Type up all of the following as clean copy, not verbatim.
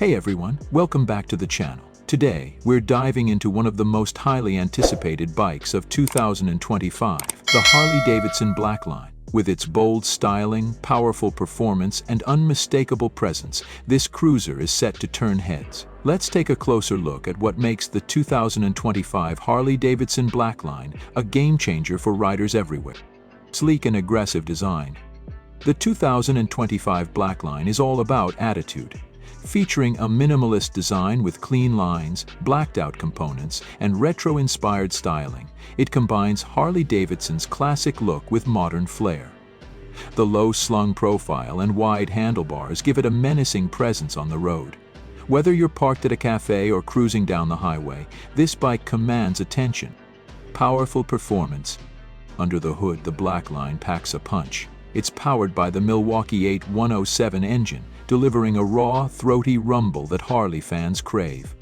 Hey everyone, welcome back to the channel. Today, we're diving into one of the most highly anticipated bikes of 2025, the Harley-Davidson Blackline. With its bold styling, powerful performance, and unmistakable presence, this cruiser is set to turn heads. Let's take a closer look at what makes the 2025 Harley-Davidson Blackline a game-changer for riders everywhere. Sleek and aggressive design. The 2025 Blackline is all about attitude. Featuring a minimalist design with clean lines, blacked-out components, and retro-inspired styling, it combines Harley-Davidson's classic look with modern flair. The low-slung profile and wide handlebars give it a menacing presence on the road. Whether you're parked at a cafe or cruising down the highway, this bike commands attention. Powerful performance. Under the hood, the Blackline packs a punch. It's powered by the Milwaukee 8107 engine, delivering a raw, throaty rumble that Harley fans crave.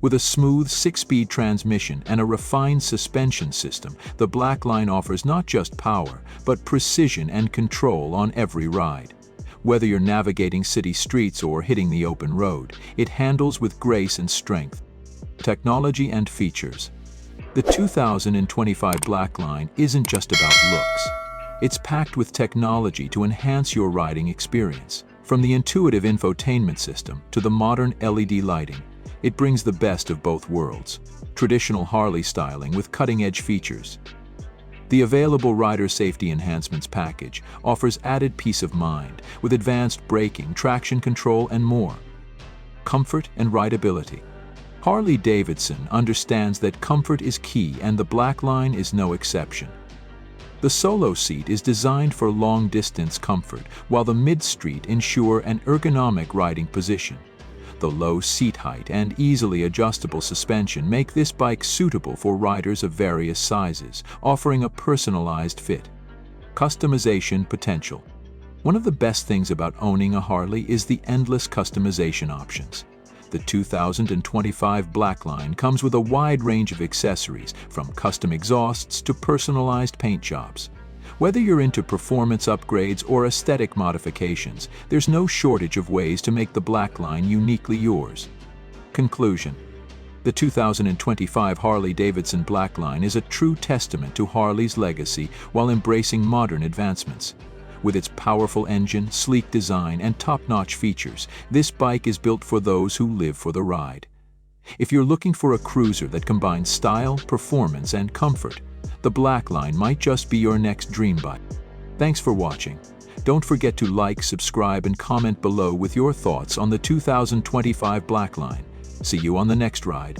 With a smooth 6-speed transmission and a refined suspension system, the Blackline offers not just power, but precision and control on every ride. Whether you're navigating city streets or hitting the open road, it handles with grace and strength. Technology and features. The 2025 Blackline isn't just about looks. It's packed with technology to enhance your riding experience. From the intuitive infotainment system to the modern LED lighting, it brings the best of both worlds. Traditional Harley styling with cutting-edge features. The available Rider Safety Enhancements package offers added peace of mind with advanced braking, traction control, and more. Comfort and rideability. Harley-Davidson understands that comfort is key, and the Blackline is no exception. The solo seat is designed for long-distance comfort, while the mid-street ensure an ergonomic riding position. The low seat height and easily adjustable suspension make this bike suitable for riders of various sizes, offering a personalized fit. Customization potential. One of the best things about owning a Harley is the endless customization options. The 2025 Blackline comes with a wide range of accessories, from custom exhausts to personalized paint jobs. Whether you're into performance upgrades or aesthetic modifications, there's no shortage of ways to make the Blackline uniquely yours. Conclusion. The 2025 Harley-Davidson Blackline is a true testament to Harley's legacy while embracing modern advancements. With its powerful engine, sleek design, and top-notch features, this bike is built for those who live for the ride. If you're looking for a cruiser that combines style, performance, and comfort, the Blackline might just be your next dream bike. Thanks for watching. Don't forget to like, subscribe, and comment below with your thoughts on the 2025 Blackline. See you on the next ride.